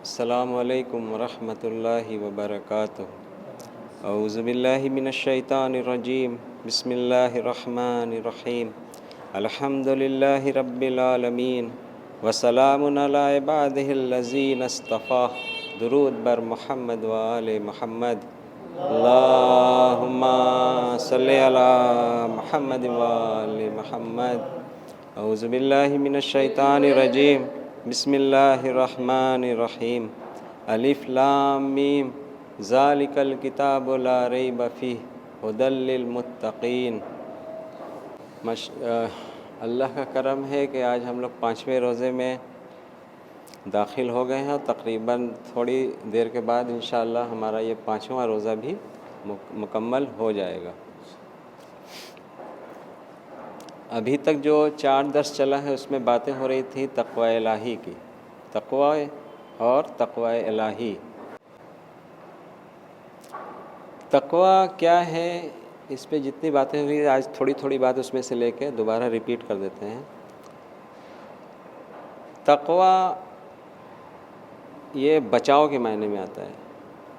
السلام علیکم ورحمۃ اللہ وبرکاتہ۔ اعوذ باللہ من الشیطان الرجیم، بسم اللہ الرحمن الرحیم، الحمد للہ رب العالمین وسلام علی عبادہ الذین اصطفیٰ۔ درود بر محمد و آل محمد، اللہم صلی علی محمد و آل محمد۔ اعوذ باللہ من الشیطان الرجیم، بسم اللہ الرحمن الرحیم، الف لام میم، ذالک الکتاب لا ریب فیہ ھدی للمتقین۔ اللہ کا کرم ہے کہ آج ہم لوگ 5ویں روزے میں داخل ہو گئے ہیں اور تقریباً تھوڑی دیر کے بعد انشاءاللہ ہمارا یہ 5واں روزہ بھی مکمل ہو جائے گا۔ ابھی تک جو 4 درس چلا ہے اس میں باتیں ہو رہی تھی تقوی الہی کی، تقوی اور تقوی الہی۔ تقوی کیا ہے، اس پہ جتنی باتیں ہوئی آج تھوڑی تھوڑی بات اس میں سے لے کے دوبارہ ریپیٹ کر دیتے ہیں۔ تقوی یہ بچاؤ کے معنی میں آتا ہے،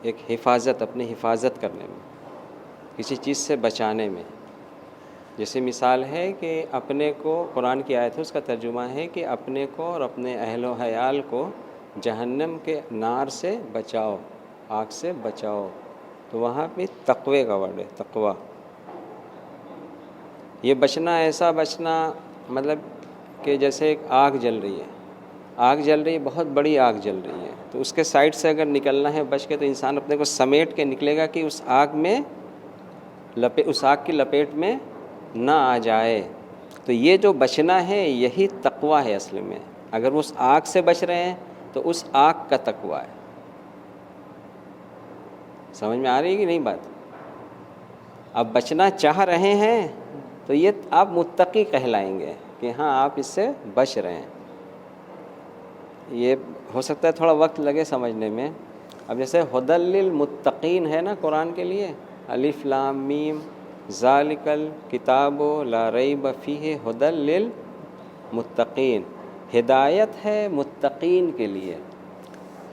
ایک حفاظت، اپنی حفاظت کرنے میں، کسی چیز سے بچانے میں۔ جیسے مثال ہے کہ اپنے کو، قرآن کی آیت ہے اس کا ترجمہ ہے کہ اپنے کو اور اپنے اہل و عیال کو جہنم کے نار سے بچاؤ، آگ سے بچاؤ، تو وہاں پہ تقوی کا ورڈ ہے، تقوی۔ یہ بچنا، ایسا بچنا مطلب کہ جیسے ایک آگ جل رہی ہے، آگ جل رہی ہے، بہت بڑی آگ جل رہی ہے، تو اس کے سائڈ سے اگر نکلنا ہے بچ کے تو انسان اپنے کو سمیٹ کے نکلے گا کہ اس آگ کی لپیٹ میں نہ آ جائے۔ تو یہ جو بچنا ہے یہی تقوی ہے اصل میں۔ اگر وہ اس آگ سے بچ رہے ہیں تو اس آگ کا تقوی ہے۔ سمجھ میں آ رہی ہے کہ نہیں بات؟ اب بچنا چاہ رہے ہیں تو یہ آپ متقی کہلائیں گے کہ ہاں آپ اس سے بچ رہے ہیں۔ یہ ہو سکتا ہے تھوڑا وقت لگے سمجھنے میں۔ اب جیسے ھدی للمتقین ہے نا قرآن کے لیے، الف لام میم، ذالک الکتاب لا ریب فیہ ھدی للمتقین، ہدایت ہے متقین کے لیے۔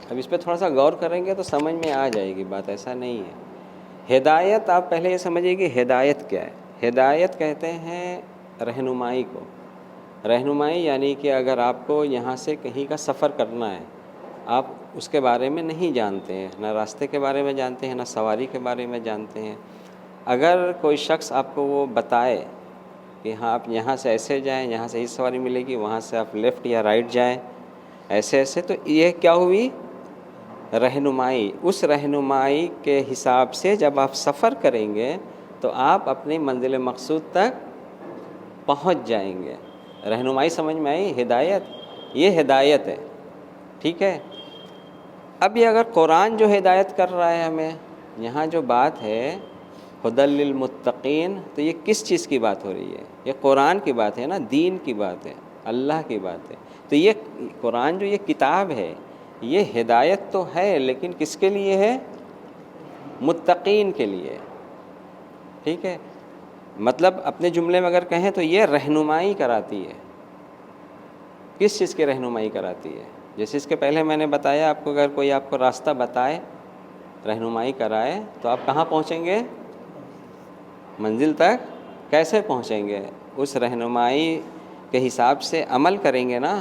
اب اس پہ تھوڑا سا غور کریں گے تو سمجھ میں آ جائے گی بات، ایسا نہیں ہے۔ ہدایت، آپ پہلے یہ سمجھیے کہ ہدایت کیا ہے۔ ہدایت کہتے ہیں رہنمائی کو۔ رہنمائی یعنی کہ اگر آپ کو یہاں سے کہیں کا سفر کرنا ہے، آپ اس کے بارے میں نہیں جانتے ہیں، نہ راستے کے بارے میں جانتے ہیں، نہ سواری کے بارے میں جانتے ہیں، اگر کوئی شخص آپ کو وہ بتائے کہ ہاں آپ یہاں سے ایسے جائیں، یہاں سے یہ سواری ملے گی، وہاں سے آپ لیفٹ یا رائٹ جائیں، ایسے ایسے، تو یہ کیا ہوئی؟ رہنمائی۔ اس رہنمائی کے حساب سے جب آپ سفر کریں گے تو آپ اپنی منزل مقصود تک پہنچ جائیں گے۔ رہنمائی سمجھ میں آئی؟ ہدایت، یہ ہدایت ہے، ٹھیک ہے۔ اب یہ اگر قرآن جو ہدایت کر رہا ہے ہمیں، یہاں جو بات ہے ھدی للمتقین، تو یہ کس چیز کی بات ہو رہی ہے؟ یہ قرآن کی بات ہے نا، دین کی بات ہے، اللہ کی بات ہے۔ تو یہ قرآن جو یہ کتاب ہے یہ ہدایت تو ہے، لیکن کس کے لیے ہے؟ متقین کے لیے، ٹھیک ہے۔ مطلب اپنے جملے میں اگر کہیں تو یہ رہنمائی کراتی ہے۔ کس چیز کی رہنمائی کراتی ہے؟ جیسے اس کے پہلے میں نے بتایا آپ کو، اگر کوئی آپ کو راستہ بتائے، رہنمائی کرائے، تو آپ کہاں پہنچیں گے؟ منزل تک کیسے پہنچیں گے؟ اس رہنمائی کے حساب سے عمل کریں گے نا۔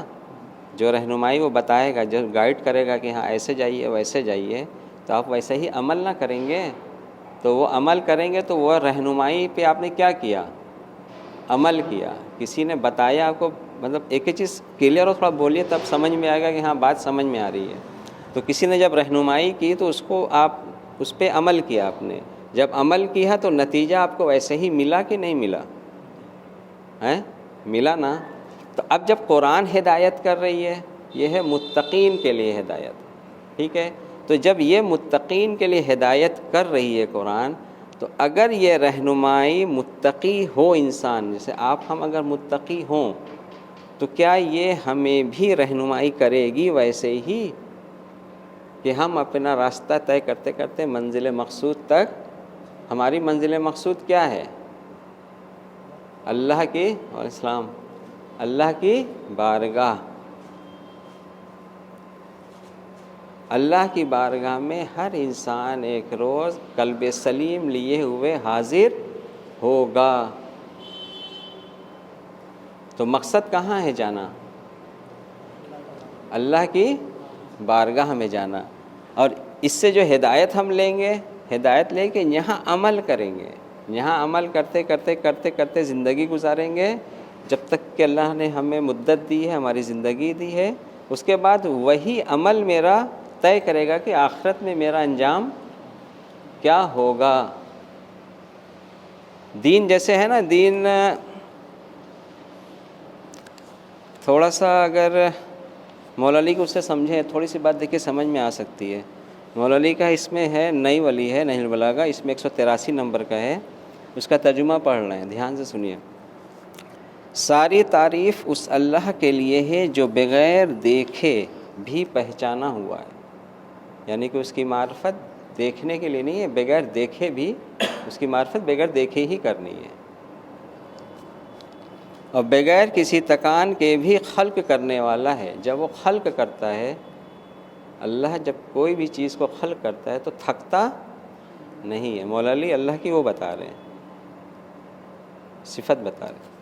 جو رہنمائی وہ بتائے گا، جو گائیڈ کرے گا کہ ہاں ایسے جائیے ویسے جائیے، تو آپ ویسے ہی عمل نہ کریں گے، تو وہ عمل کریں گے تو وہ رہنمائی پہ آپ نے کیا کیا؟ عمل کیا۔ کسی نے بتایا آپ کو، مطلب ایک ہی چیز کلیئر ہو تھوڑا بولیے تب سمجھ میں آئے گا کہ ہاں بات سمجھ میں آ رہی ہے۔ تو کسی نے جب رہنمائی کی تو اس کو آپ اس پہ عمل کیا، آپ نے جب عمل کیا تو نتیجہ آپ کو ویسے ہی ملا کہ نہیں ملا؟ ملا نا۔ تو اب جب قرآن ہدایت کر رہی ہے، یہ ہے متقین کے لیے ہدایت، ٹھیک ہے۔ تو جب یہ متقین کے لیے ہدایت کر رہی ہے قرآن، تو اگر یہ رہنمائی متقی ہو انسان، جیسے آپ ہم اگر متقی ہوں تو کیا یہ ہمیں بھی رہنمائی کرے گی ویسے ہی کہ ہم اپنا راستہ طے کرتے کرتے منزل مقصود تک، ہماری منزل مقصود کیا ہے؟ اللہ کی، وعلیکم السلام، اللہ کی بارگاہ۔ اللہ کی بارگاہ میں ہر انسان ایک روز قلب سلیم لیے ہوئے حاضر ہوگا۔ تو مقصد کہاں ہے جانا؟ اللہ کی بارگاہ میں جانا۔ اور اس سے جو ہدایت ہم لیں گے، ہدایت لے کے یہاں عمل کریں گے، یہاں عمل کرتے کرتے کرتے کرتے زندگی گزاریں گے جب تک کہ اللہ نے ہمیں مدت دی ہے، ہماری زندگی دی ہے۔ اس کے بعد وہی عمل میرا طے کرے گا کہ آخرت میں میرا انجام کیا ہوگا۔ دین جیسے ہے نا، دین تھوڑا سا اگر مولا علی کو اس سے سمجھیں، تھوڑی سی بات دیکھیں سمجھ میں آ سکتی ہے۔ مولا علی کا اس میں ہے نئی ولی ہے نہج البلاغہ، اس میں 183 نمبر کا ہے، اس کا ترجمہ پڑھ رہے ہیں، دھیان سے سنیے۔ ساری تعریف اس اللہ کے لیے ہے جو بغیر دیکھے بھی پہچانا ہوا ہے، یعنی کہ اس کی معرفت دیکھنے کے لیے نہیں ہے، بغیر دیکھے بھی اس کی معرفت بغیر دیکھے ہی کرنی ہے، اور بغیر کسی تکان کے بھی خلق کرنے والا ہے۔ جب وہ خلق کرتا ہے، اللہ جب کوئی بھی چیز کو خلق کرتا ہے تو تھکتا نہیں ہے۔ مولا علی اللہ کی وہ بتا رہے ہیں، صفت بتا رہے ہیں۔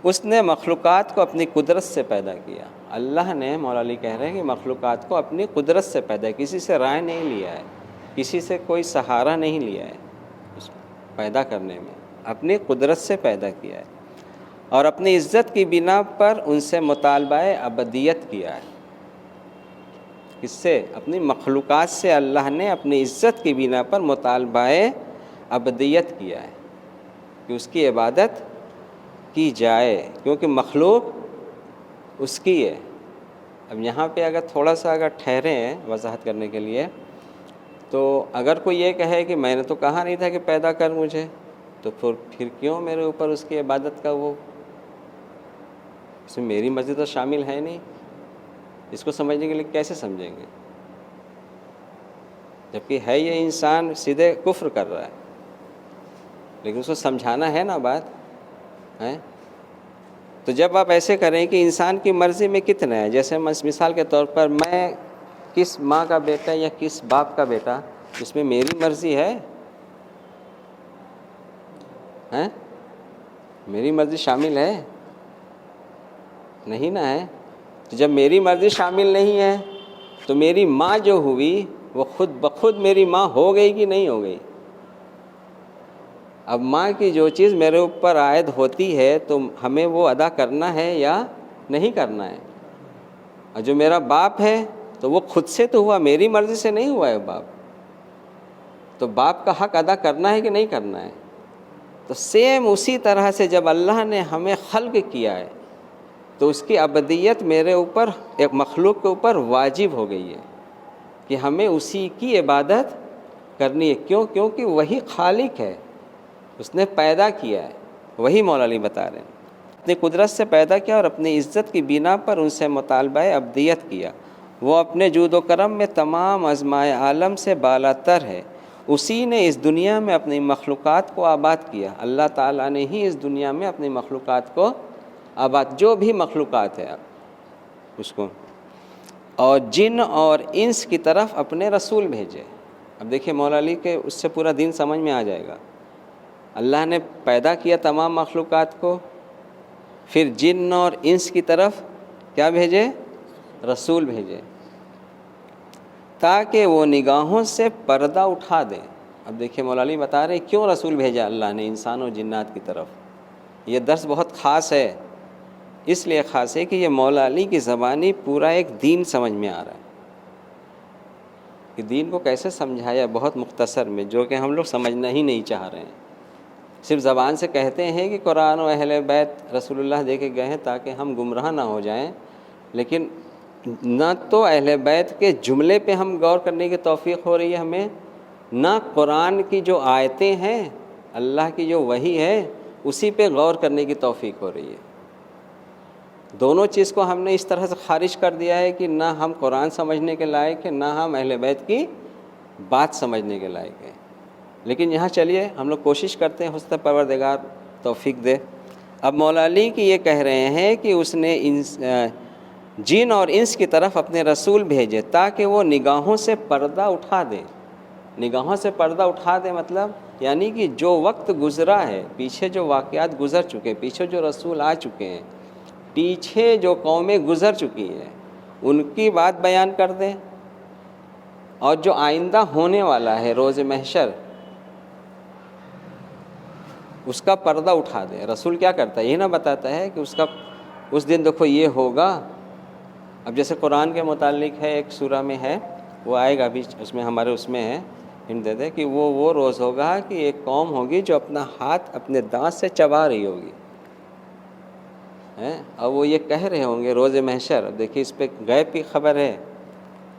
اس نے مخلوقات کو اپنی قدرت سے پیدا کیا۔ اللہ نے، مولا علی کہہ رہے ہیں کہ مخلوقات کو اپنی قدرت سے پیدا کیا، کسی سے رائے نہیں لیا ہے، کسی سے کوئی سہارا نہیں لیا ہے، اس پیدا کرنے میں اپنی قدرت سے پیدا کیا ہے، اور اپنی عزت کی بنا پر ان سے مطالبہ ابدیت کیا ہے۔ کس سے؟ اپنی مخلوقات سے اللہ نے اپنی عزت کی بنا پر مطالبہ ابدیت کیا ہے کہ اس کی عبادت کی جائے، کیونکہ مخلوق اس کی ہے۔ اب یہاں پہ اگر تھوڑا سا اگر ٹھہرے ہیں وضاحت کرنے کے لیے، تو اگر کوئی یہ کہے کہ میں نے تو کہا نہیں تھا کہ پیدا کر مجھے، تو پھر کیوں میرے اوپر اس کی عبادت کا وہ، اس میں میری مرضی تو شامل ہے نہیں۔ اس کو سمجھنے کے لیے کیسے سمجھیں گے؟ جبکہ ہے یہ انسان سیدھے کفر کر رہا ہے، لیکن اس کو سمجھانا ہے نا بات ہے۔ تو جب آپ ایسے کریں کہ انسان کی مرضی میں کتنا ہے، جیسے مثال کے طور پر میں کس ماں کا بیٹا یا کس باپ کا بیٹا، اس میں میری مرضی ہے؟ میری مرضی شامل ہے؟ نہیں نہ ہے۔ تو جب میری مرضی شامل نہیں ہے تو میری ماں جو ہوئی وہ خود بخود میری ماں ہو گئی کہ نہیں ہو گئی؟ اب ماں کی جو چیز میرے اوپر عائد ہوتی ہے تو ہمیں وہ ادا کرنا ہے یا نہیں کرنا ہے۔ اور جو میرا باپ ہے تو وہ خود سے تو ہوا، میری مرضی سے نہیں ہوا ہے باپ، تو باپ کا حق ادا کرنا ہے کہ نہیں کرنا ہے؟ تو سیم اسی طرح سے جب اللہ نے ہمیں خلق کیا ہے تو اس کی ابدیت میرے اوپر، ایک مخلوق کے اوپر واجب ہو گئی ہے کہ ہمیں اسی کی عبادت کرنی ہے۔ کیوں؟ کیونکہ وہی خالق ہے، اس نے پیدا کیا ہے۔ وہی مولا علی بتا رہے ہیں، اپنی قدرت سے پیدا کیا اور اپنی عزت کی بنا پر ان سے مطالبہ ابدیت کیا۔ وہ اپنے جود و کرم میں تمام ازمائے عالم سے بالا تر ہے۔ اسی نے اس دنیا میں اپنی مخلوقات کو آباد کیا۔ اللہ تعالیٰ نے ہی اس دنیا میں اپنی مخلوقات کو آباد، جو بھی مخلوقات ہے اس کو، اور جن اور انس کی طرف اپنے رسول بھیجے۔ اب دیکھیں مولا علی کے اس سے پورا دین سمجھ میں آ جائے گا۔ اللہ نے پیدا کیا تمام مخلوقات کو، پھر جن اور انس کی طرف کیا بھیجے؟ رسول بھیجے، تاکہ وہ نگاہوں سے پردہ اٹھا دیں۔ اب دیکھیں مولا علی بتا رہے ہیں کیوں رسول بھیجا اللہ نے انسان و جنات کی طرف۔ یہ درس بہت خاص ہے، اس لیے خاص ہے کہ یہ مولا علی کی زبانی پورا ایک دین سمجھ میں آ رہا ہے کہ دین کو کیسے سمجھایا بہت مختصر میں، جو کہ ہم لوگ سمجھنا ہی نہیں چاہ رہے ہیں۔ صرف زبان سے کہتے ہیں کہ قرآن و اہل بیت رسول اللہ دے کے گئے ہیں تاکہ ہم گمراہ نہ ہو جائیں، لیکن نہ تو اہل بیت کے جملے پہ ہم غور کرنے کی توفیق ہو رہی ہے ہمیں، نہ قرآن کی جو آیتیں ہیں، اللہ کی جو وحی ہے اسی پہ غور کرنے کی توفیق ہو رہی ہے۔ دونوں چیز کو ہم نے اس طرح سے خارج کر دیا ہے کہ نہ ہم قرآن سمجھنے کے لائق ہیں، نہ ہم اہل بیت کی بات سمجھنے کے لائق ہیں۔ لیکن یہاں چلیے ہم لوگ کوشش کرتے ہیں، حسن پروردگار توفیق دے۔ اب مولا علی کی یہ کہہ رہے ہیں کہ اس نے جن اور انس کی طرف اپنے رسول بھیجے تاکہ وہ نگاہوں سے پردہ اٹھا دیں. نگاہوں سے پردہ اٹھا دیں مطلب یعنی کہ جو وقت گزرا ہے، پیچھے جو واقعات گزر چکے، پیچھے جو رسول آ چکے ہیں، پیچھے جو قومیں گزر چکی ہیں ان کی بات بیان کر دیں، اور جو آئندہ ہونے والا ہے روز محشر اس کا پردہ اٹھا دے. رسول کیا کرتا ہے؟ یہ نہ بتاتا ہے کہ اس دن دیکھو یہ ہوگا. اب جیسے قرآن کے متعلق ہے، ایک سورہ میں ہے، وہ آئے گا ابھی، اس میں ہمارے اس میں ہے، ہنٹ دے دے کہ وہ روز ہوگا کہ ایک قوم ہوگی جو اپنا ہاتھ اپنے دانت سے چبا رہی ہوگی، اور وہ یہ کہہ رہے ہوں گے روز محشر. دیکھیے اس پہ غیب کی خبر ہے،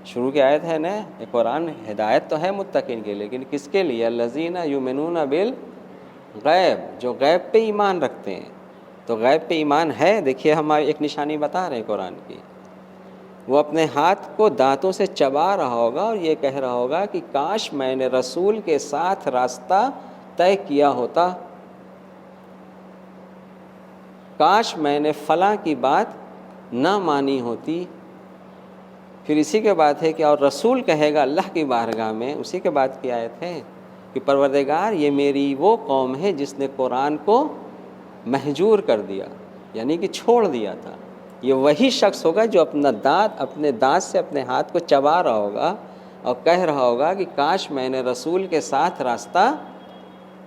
شروع کی آیت ہے نا. یہ قرآن ہدایت تو ہے متقین کے، لیکن کس کے لیے؟ الذین یؤمنون بالغیب، جو غیب پہ ایمان رکھتے ہیں. تو غیب پہ ایمان ہے. دیکھیے ہم ایک نشانی بتا رہے ہیں قرآن کی. وہ اپنے ہاتھ کو دانتوں سے چبا رہا ہوگا اور یہ کہہ رہا ہوگا کہ کاش میں نے رسول کے ساتھ راستہ طے کیا ہوتا، کاش میں نے فلاں کی بات نہ مانی ہوتی. پھر اسی کے بعد ہے کہ اور رسول کہے گا اللہ کی بارگاہ میں، اسی کے بعد کی آیت ہے کہ پروردگار یہ میری وہ قوم ہے جس نے قرآن کو مہجور کر دیا، یعنی کہ چھوڑ دیا تھا. یہ وہی شخص ہوگا جو اپنے دانت سے اپنے ہاتھ کو چبا رہا ہوگا اور کہہ رہا ہوگا کہ کاش میں نے رسول کے ساتھ راستہ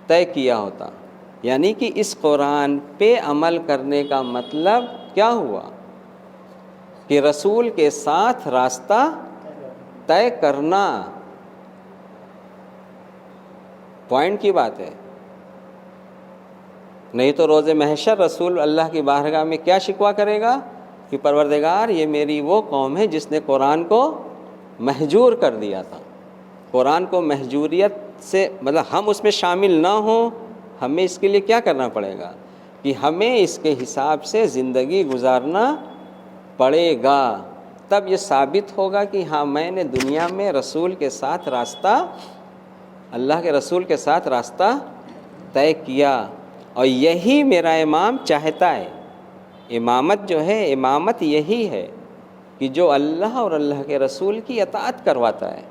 طے کیا ہوتا. یعنی کہ اس قرآن پہ عمل کرنے کا مطلب کیا ہوا؟ کہ رسول کے ساتھ راستہ طے کرنا. پوائنٹ کی بات ہے. نہیں تو روز محشر رسول اللہ کی بارگاہ میں کیا شکوہ کرے گا کہ پروردگار یہ میری وہ قوم ہے جس نے قرآن کو مہجور کر دیا تھا. قرآن کو مہجوریت سے مطلب ہم اس میں شامل نہ ہوں. ہمیں اس کے لیے کیا کرنا پڑے گا کہ ہمیں اس کے حساب سے زندگی گزارنا پڑے گا. تب یہ ثابت ہوگا کہ ہاں میں نے دنیا میں رسول کے ساتھ راستہ، اللہ کے رسول کے ساتھ راستہ طے کیا. اور یہی میرا امام چاہتا ہے. امامت جو ہے، امامت یہی ہے کہ جو اللہ اور اللہ کے رسول کی اطاعت کرواتا ہے.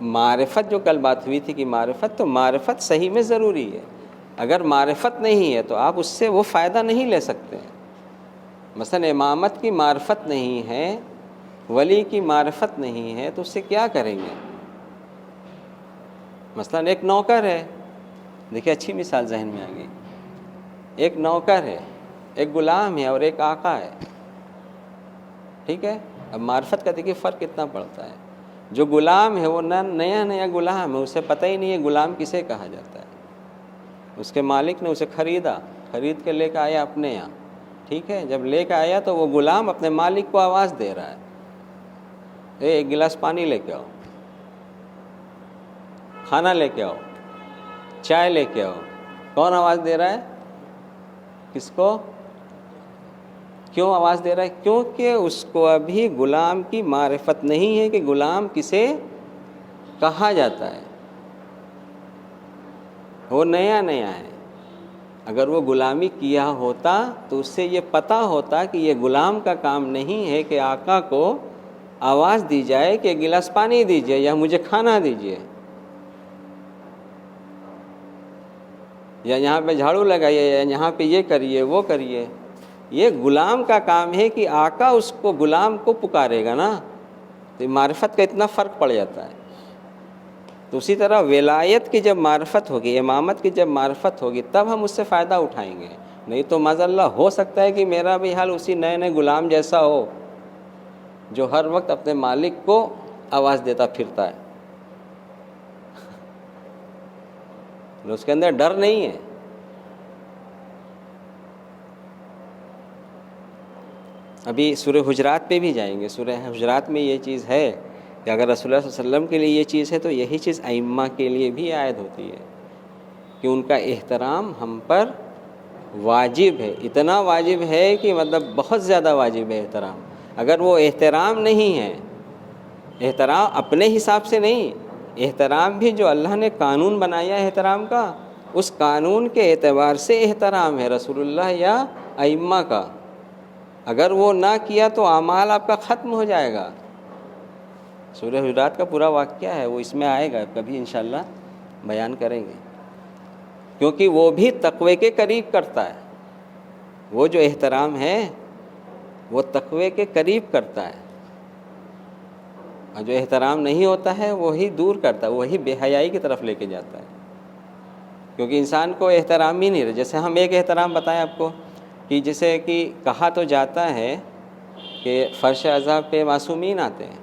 معرفت جو کل بات ہوئی تھی کہ معرفت صحیح میں ضروری ہے. اگر معرفت نہیں ہے تو آپ اس سے وہ فائدہ نہیں لے سکتے. مثلا امامت کی معرفت نہیں ہے، ولی کی معرفت نہیں ہے، تو اس سے کیا کریں گے؟ مثلا ایک نوکر ہے، دیکھیے اچھی مثال ذہن میں آ گئی. ایک نوکر ہے، ایک غلام ہے اور ایک آقا ہے. ٹھیک ہے. اب معرفت کا دیکھیے فرق کتنا پڑتا ہے. جو غلام ہے وہ نیا غلام ہے، اسے پتہ ہی نہیں ہے غلام کسے کہا جاتا ہے. اس کے مالک نے اسے خرید کے لے کے آیا اپنے یہاں. ٹھیک ہے. جب لے کے آیا تو وہ غلام اپنے مالک کو آواز دے رہا ہے، ایک گلاس پانی لے کے آؤ، کھانا لے کے آؤ، چائے لے کے آؤ. کون آواز دے رہا ہے؟ کس کو؟ کیوں آواز دے رہا ہے؟ کیونکہ اس کو ابھی غلام کی معرفت نہیں ہے کہ غلام کسے کہا جاتا ہے. وہ نیا ہے. اگر وہ غلامی کیا ہوتا تو اس سے یہ پتہ ہوتا کہ یہ غلام کا کام نہیں ہے کہ آقا کو آواز دی جائے کہ ایک گلاس پانی دیجیے یا مجھے کھانا دیجیے، یا یہاں پہ جھاڑو لگائیے، یا یہاں پہ یہ کریے وہ کریے. یہ غلام کا کام ہے کہ آقا اس کو غلام کو پکارے گا نا. تو معرفت کا اتنا فرق پڑ جاتا ہے. تو اسی طرح ولایت کی جب معرفت ہوگی، امامت کی جب معرفت ہوگی، تب ہم اس سے فائدہ اٹھائیں گے. نہیں تو معاذ اللہ ہو سکتا ہے کہ میرا بھی حال اسی نئے غلام جیسا ہو جو ہر وقت اپنے مالک کو آواز دیتا پھرتا ہے. اس کے اندر ڈر نہیں ہے. ابھی سورہ حجرات پہ بھی جائیں گے. سورہ حجرات میں یہ چیز ہے کہ اگر رسول اللہ صلی اللہ علیہ وسلم کے لیے یہ چیز ہے تو یہی چیز ائمہ کے لیے بھی عائد ہوتی ہے کہ ان کا احترام ہم پر واجب ہے. اتنا واجب ہے کہ مطلب بہت زیادہ واجب ہے احترام. اگر وہ احترام نہیں ہے، احترام اپنے حساب سے نہیں، احترام بھی جو اللہ نے قانون بنایا ہے احترام کا، اس قانون کے اعتبار سے احترام ہے رسول اللہ یا ائمہ کا. اگر وہ نہ کیا تو اعمال آپ کا ختم ہو جائے گا. سورہ حجرات کا پورا واقعہ ہے، وہ اس میں آئے گا، کبھی انشاءاللہ بیان کریں گے. کیونکہ وہ بھی تقوی کے قریب کرتا ہے. وہ جو احترام ہے وہ تقوی کے قریب کرتا ہے، اور جو احترام نہیں ہوتا ہے وہی دور کرتا ہے، وہی بے حیائی کی طرف لے کے جاتا ہے. کیونکہ انسان کو احترام ہی نہیں رہا. جیسے ہم ایک احترام بتائیں آپ کو کہ جیسے کہ کہا تو جاتا ہے کہ فرش عذاب پہ معصومین آتے ہیں،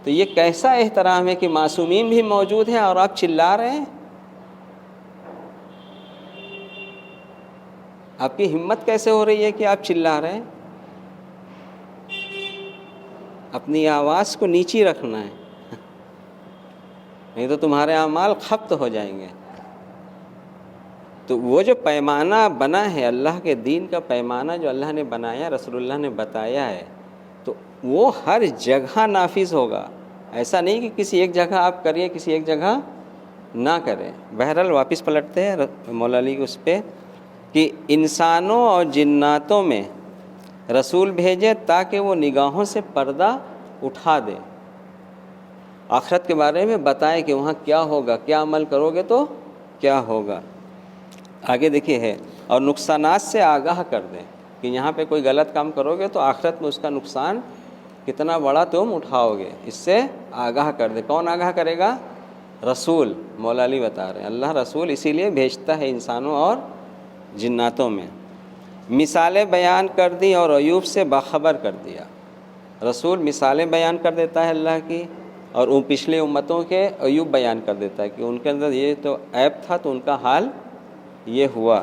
تو یہ کیسا احترام ہے کہ معصومین بھی موجود ہیں اور آپ چلا رہے ہیں؟ آپ کی ہمت کیسے ہو رہی ہے کہ آپ چلا رہے ہیں؟ اپنی آواز کو نیچی رکھنا ہے، نہیں تو تمہارے اعمال خبت ہو جائیں گے. تو وہ جو پیمانہ بنا ہے، اللہ کے دین کا پیمانہ جو اللہ نے بنایا، رسول اللہ نے بتایا ہے، تو وہ ہر جگہ نافذ ہوگا. ایسا نہیں کہ کسی ایک جگہ آپ کریے، کسی ایک جگہ نہ کریں. بہرحال واپس پلٹتے ہیں مولا علی اس پہ کہ انسانوں اور جناتوں میں رسول بھیجے تاکہ وہ نگاہوں سے پردہ اٹھا دے، آخرت کے بارے میں بتائے کہ وہاں کیا ہوگا، کیا عمل کرو گے تو کیا ہوگا. آگے دیکھیے ہے، اور نقصانات سے آگاہ کر دیں کہ یہاں پہ کوئی غلط کام کرو گے تو آخرت میں اس کا نقصان کتنا بڑا تم اٹھاؤ گے، اس سے آگاہ کر دے. کون آگاہ کرے گا؟ رسول. مولا علی بتا رہے ہیں اللہ رسول اسی لیے بھیجتا ہے انسانوں اور جناتوں میں. مثالیں بیان کر دی اور عیوب سے باخبر کر دیا. رسول مثالیں بیان کر دیتا ہے اللہ کی، اور ان پچھلی امتوں کے عیوب بیان کر دیتا ہے کہ ان کے اندر یہ تو عیب تھا تو ان کا حال یہ ہوا.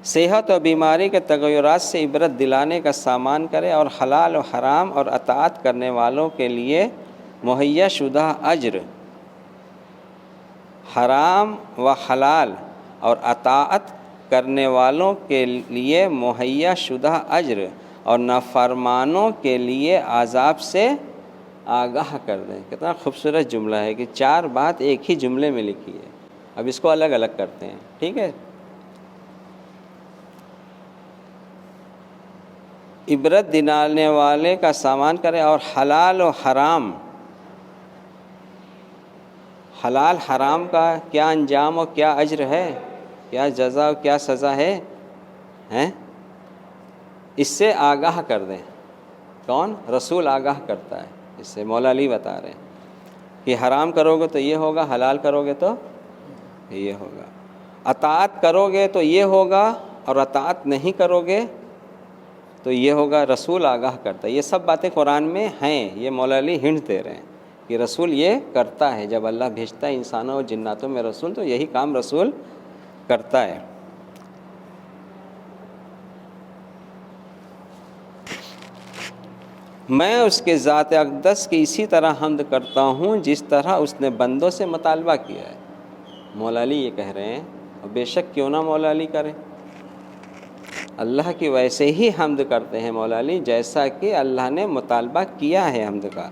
صحت اور بیماری کے تغیرات سے عبرت دلانے کا سامان کرے، اور حلال و حرام اور اطاعت کرنے والوں کے لیے مہیا شدہ اجر، حرام و حلال اور اطاعت کرنے والوں کے لیے مہیا شدہ اجر، اور نافرمانوں کے لیے عذاب سے آگاہ کر دیں. کتنا خوبصورت جملہ ہے کہ 4 بات ایک ہی جملے میں لکھی ہے. اب اس کو الگ الگ کرتے ہیں، ٹھیک ہے. عبرت دلانے والے کا سامان کرے، اور حلال و حرام، حلال حرام کا کیا انجام اور کیا اجر ہے، کیا جزا اور کیا سزا ہے، اس سے آگاہ کر دیں. کون؟ رسول آگاہ کرتا ہے اس سے. مولا علی بتا رہے ہیں کہ حرام کرو گے تو یہ ہوگا، حلال کرو گے تو یہ ہوگا، اطاعت کرو گے تو یہ ہوگا، اور اطاعت نہیں کرو گے تو یہ ہوگا. رسول آگاہ کرتا ہے. یہ سب باتیں قرآن میں ہیں، یہ مولا علی ہنٹ دے رہے ہیں کہ رسول یہ کرتا ہے. جب اللہ بھیجتا ہے انسانوں اور جناتوں میں رسول تو یہی کام رسول کرتا ہے. میں اس کے ذات اقدس کی اسی طرح حمد کرتا ہوں جس طرح اس نے بندوں سے مطالبہ کیا ہے. مولا علی یہ کہہ رہے ہیں، اور بے شک کیوں نہ مولا علی کرے، اللہ کی ویسے ہی حمد کرتے ہیں مولا علی جیسا کہ اللہ نے مطالبہ کیا ہے حمد کا.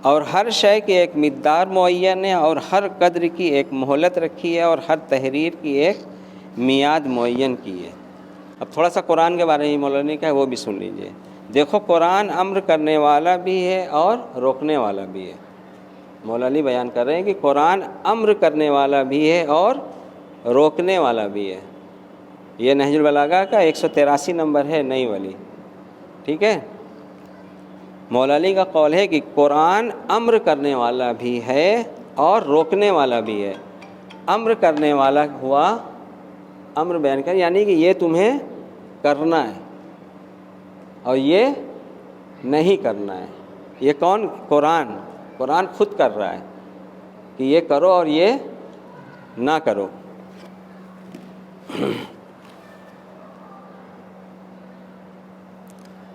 اور ہر شے کی ایک مقدار معین ہے، اور ہر قدر کی ایک مہلت رکھی ہے، اور ہر تحریر کی ایک میعاد معین کی ہے. اب تھوڑا سا قرآن کے بارے میں مولانا نے کہا ہے وہ بھی سن لیجئے. دیکھو قرآن امر کرنے والا بھی ہے اور روکنے والا بھی ہے. مولا علی بیان کر رہے ہیں کہ قرآن امر کرنے والا بھی ہے اور روکنے والا بھی ہے. یہ نہج البلاغہ کا 183 نمبر ہے نئی والی، ٹھیک ہے. مولا علی کا قول ہے کہ قرآن امر کرنے والا بھی ہے اور روکنے والا بھی ہے. امر کرنے والا ہوا، امر بیان کر یعنی کہ یہ تمہیں کرنا ہے اور یہ نہیں کرنا ہے. یہ کون؟ قرآن. قرآن خود کر رہا ہے کہ یہ کرو اور یہ نہ کرو.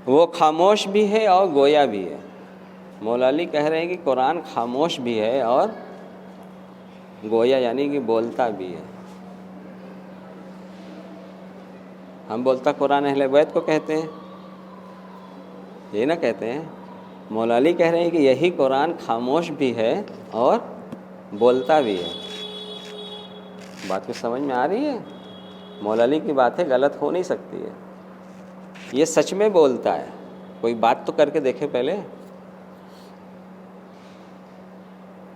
وہ خاموش بھی ہے اور گویا بھی ہے. مولا علی کہہ رہے ہیں کہ قرآن خاموش بھی ہے اور گویا یعنی کہ بولتا بھی ہے. ہم بولتا قرآن اہل بیت کو کہتے ہیں، یہ نہ کہتے ہیں. مولا علی کہہ رہے ہیں کہ یہی قرآن خاموش بھی ہے اور بولتا بھی ہے. بات کو سمجھ میں آ رہی ہے؟ مولا علی کی باتیں غلط ہو نہیں سکتی ہے، یہ سچ میں بولتا ہے. کوئی بات تو کر کے دیکھے پہلے.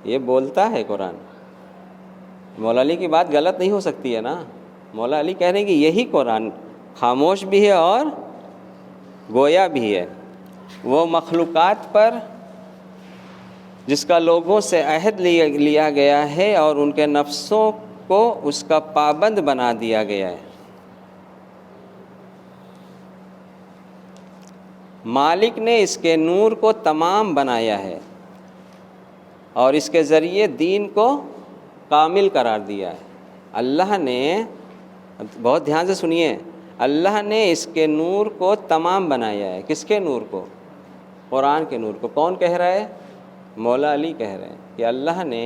یہ بولتا ہے قرآن. مولا علی کی بات غلط نہیں ہو سکتی ہے نا. مولا علی کہہ رہے ہیں کہ یہی قرآن خاموش بھی ہے اور گویا بھی ہے. وہ مخلوقات پر جس کا لوگوں سے عہد لیا گیا ہے اور ان کے نفسوں کو اس کا پابند بنا دیا گیا ہے. مالک نے اس کے نور کو تمام بنایا ہے اور اس کے ذریعے دین کو کامل قرار دیا ہے. اللہ نے، بہت دھیان سے سنیے، اللہ نے اس کے نور کو تمام بنایا ہے. کس کے نور کو؟ قرآن کے نور کو. کون کہہ رہا ہے؟ مولا علی کہہ رہے ہیں کہ اللہ نے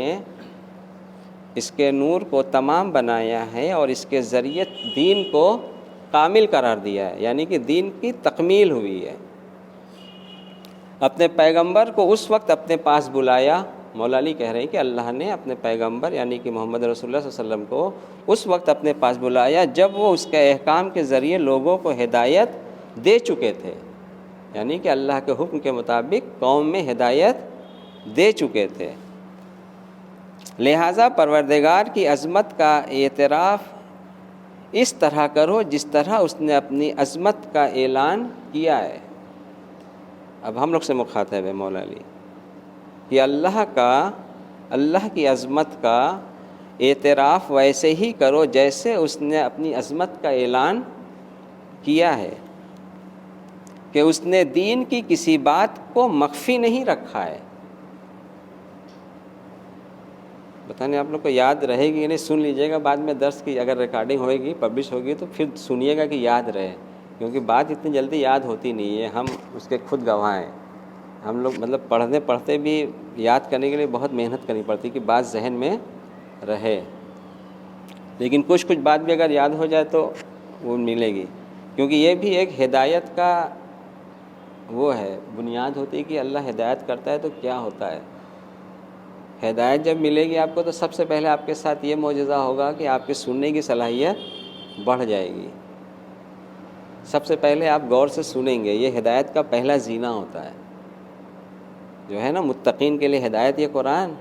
اس کے نور کو تمام بنایا ہے اور اس کے ذریعے دین کو کامل قرار دیا ہے، یعنی کہ دین کی تکمیل ہوئی ہے. اپنے پیغمبر کو اس وقت اپنے پاس بلایا. مولا علی کہہ رہے ہیں کہ اللہ نے اپنے پیغمبر یعنی کہ محمد رسول اللہ صلی اللہ علیہ وسلم کو اس وقت اپنے پاس بلایا جب وہ اس کے احکام کے ذریعے لوگوں کو ہدایت دے چکے تھے، یعنی کہ اللہ کے حکم کے مطابق قوم میں ہدایت دے چکے تھے. لہٰذا پروردگار کی عظمت کا اعتراف اس طرح کرو جس طرح اس نے اپنی عظمت کا اعلان کیا ہے. اب ہم لوگ سے مخاطب ہے مولا علی کہ اللہ کی عظمت کا اعتراف ویسے ہی کرو جیسے اس نے اپنی عظمت کا اعلان کیا ہے کہ اس نے دین کی کسی بات کو مخفی نہیں رکھا ہے. پتہ نہیں آپ لوگ کو یاد رہے گی یا نہیں، سن لیجئے گا بعد میں درس کی اگر ریکارڈنگ ہوئے گی، پبلش ہوگی تو پھر سنیے گا کہ یاد رہے، کیونکہ بات اتنی جلدی یاد ہوتی نہیں ہے. ہم اس کے خود گواہ ہیں. ہم لوگ مطلب پڑھتے بھی یاد کرنے کے لیے بہت محنت کرنی پڑتی کہ بات ذہن میں رہے، لیکن کچھ بات بھی اگر یاد ہو جائے تو وہ ملے گی، کیونکہ یہ بھی ایک ہدایت کا وہ ہے، بنیاد ہوتی ہے کہ اللہ ہدایت کرتا ہے تو کیا ہوتا ہے. ہدایت جب ملے گی آپ کو تو سب سے پہلے آپ کے ساتھ یہ معجزہ ہوگا کہ آپ کے سننے کی صلاحیت بڑھ جائے گی. سب سے پہلے آپ غور سے سنیں گے. یہ ہدایت کا پہلا زینہ ہوتا ہے جو ہے نا. متقین کے لیے ہدایت یہ قرآن.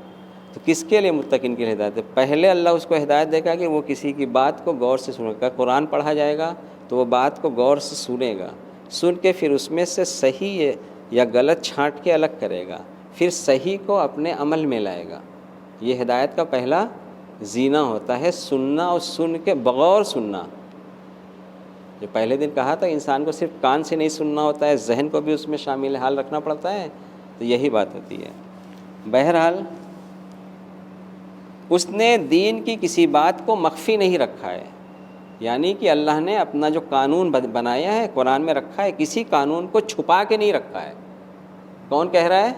تو کس کے لیے متقین کے لیے ہدایت ہے؟ پہلے اللہ اس کو ہدایت دے گا کہ وہ کسی کی بات کو غور سے سنے گا. قرآن پڑھا جائے گا تو وہ بات کو غور سے سنے گا، سن کے پھر اس میں سے صحیح یا غلط چھانٹ کے الگ کرے گا، پھر صحیح کو اپنے عمل میں لائے گا. یہ ہدایت کا پہلا زینہ ہوتا ہے، سننا اور سن کے بغور سننا. جو پہلے دن کہا تھا انسان کو صرف کان سے نہیں سننا ہوتا ہے، ذہن کو بھی اس میں شامل حال رکھنا پڑتا ہے، تو یہی بات ہوتی ہے. بہرحال اس نے دین کی کسی بات کو مخفی نہیں رکھا ہے، یعنی کہ اللہ نے اپنا جو قانون بنایا ہے قرآن میں رکھا ہے، کسی قانون کو چھپا کے نہیں رکھا ہے. کون کہہ رہا ہے؟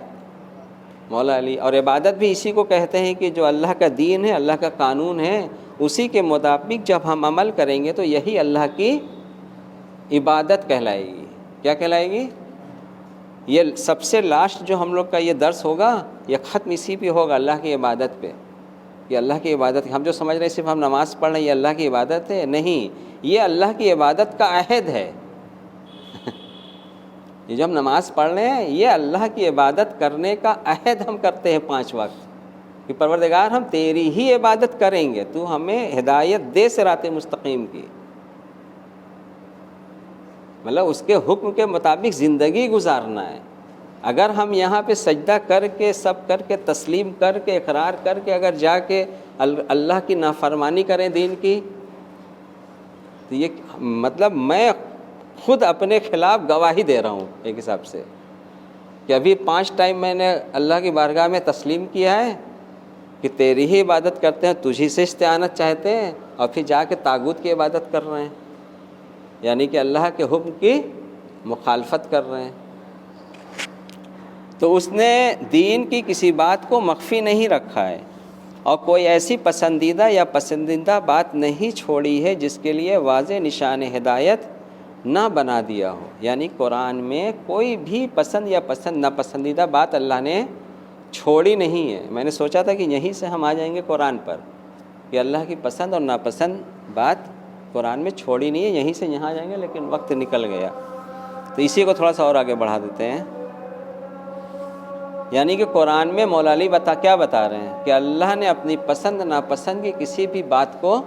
مولا علی. اور عبادت بھی اسی کو کہتے ہیں کہ جو اللہ کا دین ہے، اللہ کا قانون ہے، اسی کے مطابق جب ہم عمل کریں گے تو یہی اللہ کی عبادت کہلائے گی. کیا کہلائے گی؟ یہ سب سے لاسٹ جو ہم لوگ کا یہ درس ہوگا یہ ختم اسی پہ ہوگا، اللہ کی عبادت پہ. یہ اللہ کی عبادت، ہم جو سمجھ رہے ہیں صرف ہم نماز پڑھ رہے ہیں یہ اللہ کی عبادت ہے، نہیں، یہ اللہ کی عبادت کا عہد ہے. یہ جو ہم نماز پڑھ رہے ہیں یہ اللہ کی عبادت کرنے کا عہد ہم کرتے ہیں 5 وقت کہ پروردگار ہم تیری ہی عبادت کریں گے، تو ہمیں ہدایت دے صراط مستقیم کی. مطلب اس کے حکم کے مطابق زندگی گزارنا ہے. اگر ہم یہاں پہ سجدہ کر کے سب کر کے تسلیم کر کے اقرار کر کے اگر جا کے اللہ کی نافرمانی کریں دین کی، تو یہ مطلب میں خود اپنے خلاف گواہی دے رہا ہوں ایک حساب سے کہ ابھی 5 ٹائم میں نے اللہ کی بارگاہ میں تسلیم کیا ہے کہ تیری ہی عبادت کرتے ہیں، تجھی سے استعانت چاہتے ہیں، اور پھر جا کے طاغوت کی عبادت کر رہے ہیں، یعنی کہ اللہ کے حکم کی مخالفت کر رہے ہیں. تو اس نے دین کی کسی بات کو مخفی نہیں رکھا ہے اور کوئی ایسی پسندیدہ یا پسندیدہ بات نہیں چھوڑی ہے جس کے لیے واضح نشان ہدایت نہ بنا دیا ہو. یعنی قرآن میں کوئی بھی پسند یا ناپسندیدہ بات اللہ نے چھوڑی نہیں ہے. میں نے سوچا تھا کہ یہیں سے ہم آ جائیں گے قرآن پر کہ اللہ کی پسند اور ناپسند بات قرآن میں چھوڑی نہیں ہے، یہیں سے یہاں جائیں گے لیکن وقت نکل گیا، تو اسی کو تھوڑا سا اور آگے بڑھا دیتے ہیں۔ یعنی کہ قرآن میں مولا علی کیا بتا رہے ہیں کہ اللہ نے اپنی پسند ناپسند کی کسی بھی بات کو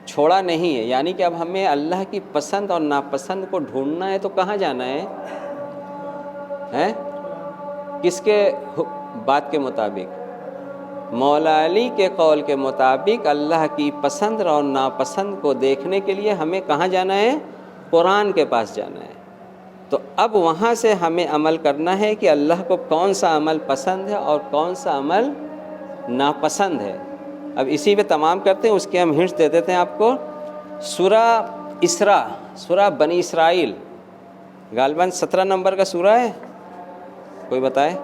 چھوڑا نہیں ہے، یعنی کہ اب ہمیں اللہ کی پسند اور ناپسند کو ڈھونڈنا ہے تو کہاں جانا ہے؟ کس کے بات کے مطابق؟ مولا علی کے قول کے مطابق اللہ کی پسند اور ناپسند کو دیکھنے کے لیے ہمیں کہاں جانا ہے؟ قرآن کے پاس جانا ہے۔ تو اب وہاں سے ہمیں عمل کرنا ہے کہ اللہ کو کون سا عمل پسند ہے اور کون سا عمل ناپسند ہے۔ اب اسی پہ تمام کرتے ہیں، اس کے ہم ہنٹس دے دیتے ہیں آپ کو۔ سورہ اسراء، سورہ بنی اسرائیل، غالباً 17 نمبر کا سورہ ہے، کوئی بتائے؟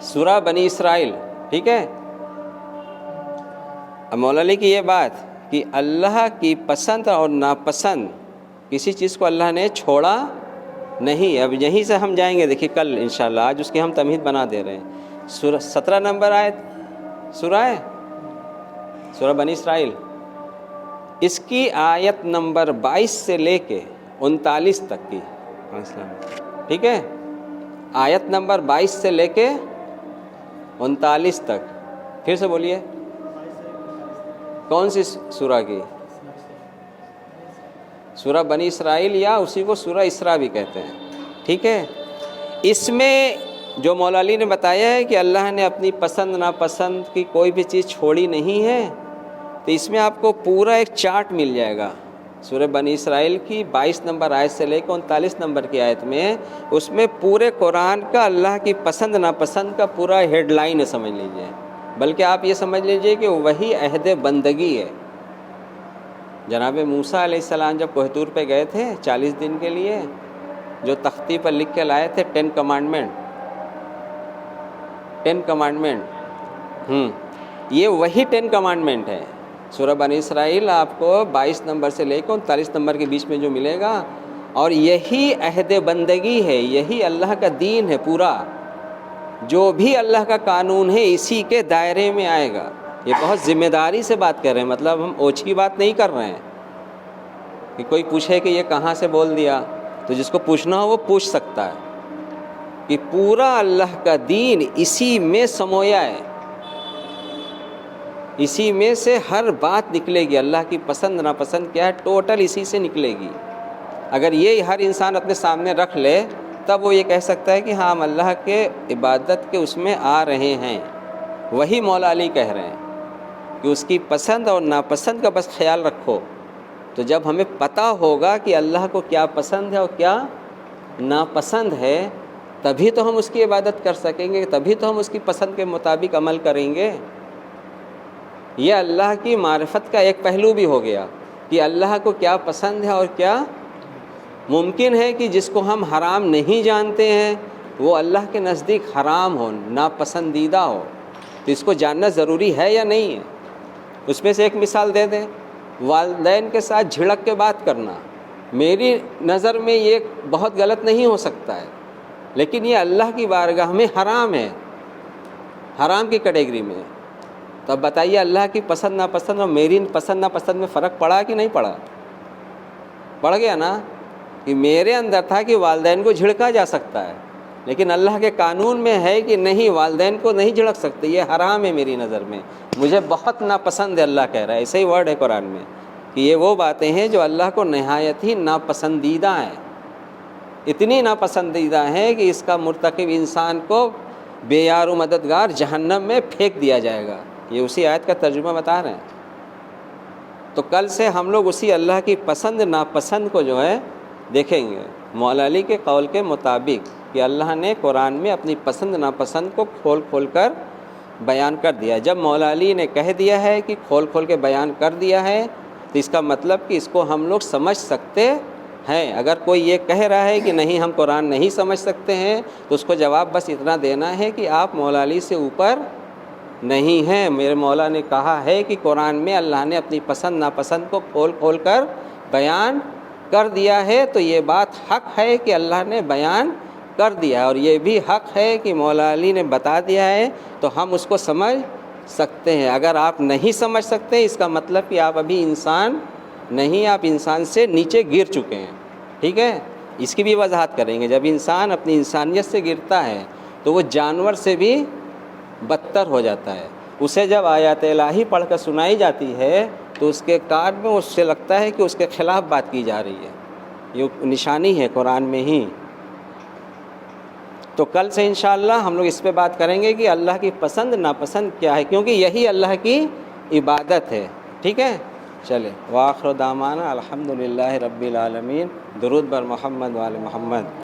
سورہ بنی اسرائیل، ٹھیک ہے۔ اب مولا علی کی یہ بات کہ اللہ کی پسند اور ناپسند کسی چیز کو اللہ نے چھوڑا نہیں۔ اب یہیں سے ہم جائیں گے، دیکھیے کل انشاءاللہ، آج اس کی ہم تمہید بنا دے رہے ہیں۔ سورہ 17 نمبر آیت سورہ ہے، سورہ بنی اسرائیل، اس کی آیت نمبر 22 سے لے کے 39 تک کی، ٹھیک ہے، آیت نمبر 22 سے لے کے 39 تک۔ پھر سے بولیے، کون سی سورہ کی؟ سورہ بنی اسرائیل، یا اسی کو سورہ اسراء بھی کہتے ہیں، ٹھیک ہے۔ اس میں جو مولا علی نے بتایا ہے کہ اللہ نے اپنی پسند ناپسند کی کوئی بھی چیز چھوڑی نہیں ہے، تو اس میں آپ کو پورا ایک چارٹ مل جائے گا۔ سورہ بنی اسرائیل کی 22 نمبر آیت سے لے کے 39 نمبر کی آیت میں، اس میں پورے قرآن کا اللہ کی پسند ناپسند کا پورا ہیڈ لائن ہے، سمجھ لیجئے۔ بلکہ آپ یہ سمجھ لیجئے کہ وہی عہد بندگی ہے۔ جناب موسیٰ علیہ السلام جب کوہ طور پہ گئے تھے 40 دن کے لیے، جو تختی پر لکھ کے لائے تھے 10 کمانڈمنٹ، 10 کمانڈمنٹ، یہ وہی 10 کمانڈمنٹ ہے۔ سورہ بنی اسرائیل آپ کو 22 نمبر سے لے کے 39 نمبر کے بیچ میں جو ملے گا، اور یہی عہد بندگی ہے، یہی اللہ کا دین ہے پورا، جو بھی اللہ کا قانون ہے اسی کے دائرے میں آئے گا۔ یہ بہت ذمہ داری سے بات کر رہے ہیں، مطلب ہم اوچھی بات نہیں کر رہے ہیں کہ کوئی پوچھے کہ یہ کہاں سے بول دیا، تو جس کو پوچھنا ہو وہ پوچھ سکتا ہے کہ پورا اللہ کا دین اسی میں سمویا ہے، اسی میں سے ہر بات نکلے گی۔ اللہ کی پسند ناپسند کیا ہے، ٹوٹل اسی سے نکلے گی۔ اگر یہ ہر انسان اپنے سامنے رکھ لے تب وہ یہ کہہ سکتا ہے کہ ہاں ہم اللہ کے عبادت کے اس میں آ رہے ہیں۔ وہی مولا علی کہہ رہے ہیں کہ اس کی پسند اور ناپسند کا بس خیال رکھو۔ تو جب ہمیں پتہ ہوگا کہ اللہ کو کیا پسند ہے اور کیا ناپسند ہے، تبھی تو ہم اس کی عبادت کر سکیں گے، تبھی تو ہم اس کی پسند کے مطابق عمل کریں گے۔ یہ اللہ کی معرفت کا ایک پہلو بھی ہو گیا کہ اللہ کو کیا پسند ہے اور کیا۔ ممکن ہے کہ جس کو ہم حرام نہیں جانتے ہیں وہ اللہ کے نزدیک حرام ہو، ناپسندیدہ ہو، تو اس کو جاننا ضروری ہے یا نہیں ہے۔ اس میں سے ایک مثال دے دیں، والدین کے ساتھ جھڑک کے بات کرنا، میری نظر میں یہ بہت غلط نہیں ہو سکتا ہے، لیکن یہ اللہ کی بارگاہ میں حرام ہے، حرام کی کیٹیگری میں۔ تو اب بتائیے اللہ کی پسند ناپسند اور میری پسند ناپسند میں فرق پڑا کہ نہیں پڑا؟ پڑ گیا نا، کہ میرے اندر تھا کہ والدین کو جھڑکا جا سکتا ہے، لیکن اللہ کے قانون میں ہے کہ نہیں، والدین کو نہیں جھڑک سکتے، یہ حرام ہے میری نظر میں، مجھے بہت ناپسند ہے۔ اللہ کہہ رہا ہے، ایسا ہی ورڈ ہے قرآن میں کہ یہ وہ باتیں ہیں جو اللہ کو نہایت ہی ناپسندیدہ ہیں، اتنی ناپسندیدہ ہیں کہ اس کا مرتکب انسان کو بے یار و مددگار جہنم میں پھینک دیا جائے گا۔ یہ اسی آیت کا ترجمہ بتا رہے ہیں۔ تو کل سے ہم لوگ اسی اللہ کی پسند ناپسند کو جو ہے دیکھیں گے مولا علی کے قول کے مطابق، کہ اللہ نے قرآن میں اپنی پسند ناپسند کو کھول کھول کر بیان کر دیا۔ جب مولا علی نے کہہ دیا ہے کہ کھول کھول کے بیان کر دیا ہے، تو اس کا مطلب کہ اس کو ہم لوگ سمجھ سکتے ہیں۔ اگر کوئی یہ کہہ رہا ہے کہ نہیں ہم قرآن نہیں سمجھ سکتے ہیں، تو اس کو جواب بس اتنا دینا ہے کہ آپ مولا علی سے اوپر نہیں ہیں۔ میرے مولا نے کہا ہے کہ قرآن میں اللہ نے اپنی پسند ناپسند کو کھول کھول کر بیان کر دیا ہے، تو یہ بات حق ہے کہ اللہ نے بیان کر دیا ہے، اور یہ بھی حق ہے کہ مولا علی نے بتا دیا ہے تو ہم اس کو سمجھ سکتے ہیں۔ اگر آپ نہیں سمجھ سکتے اس کا مطلب کہ آپ ابھی انسان نہیں، آپ انسان سے نیچے گر چکے ہیں، ٹھیک ہے؟ اس کی بھی وضاحت کریں گے۔ جب انسان اپنی انسانیت سے گرتا ہے تو وہ جانور سے بھی بدتر ہو جاتا ہے۔ اسے جب آیات الہی پڑھ کر سنائی جاتی ہے تو اس کے کان میں اس سے لگتا ہے کہ اس کے خلاف بات کی جا رہی ہے، یہ نشانی ہے قرآن میں ہی۔ تو کل سے انشاءاللہ ہم لوگ اس پہ بات کریں گے کہ اللہ کی پسند ناپسند کیا ہے، کیونکہ یہی اللہ کی عبادت ہے، ٹھیک ہے؟ چلے، وآخر دعوانا الحمدللہ رب العالمین۔ درود بر محمد وآل محمد۔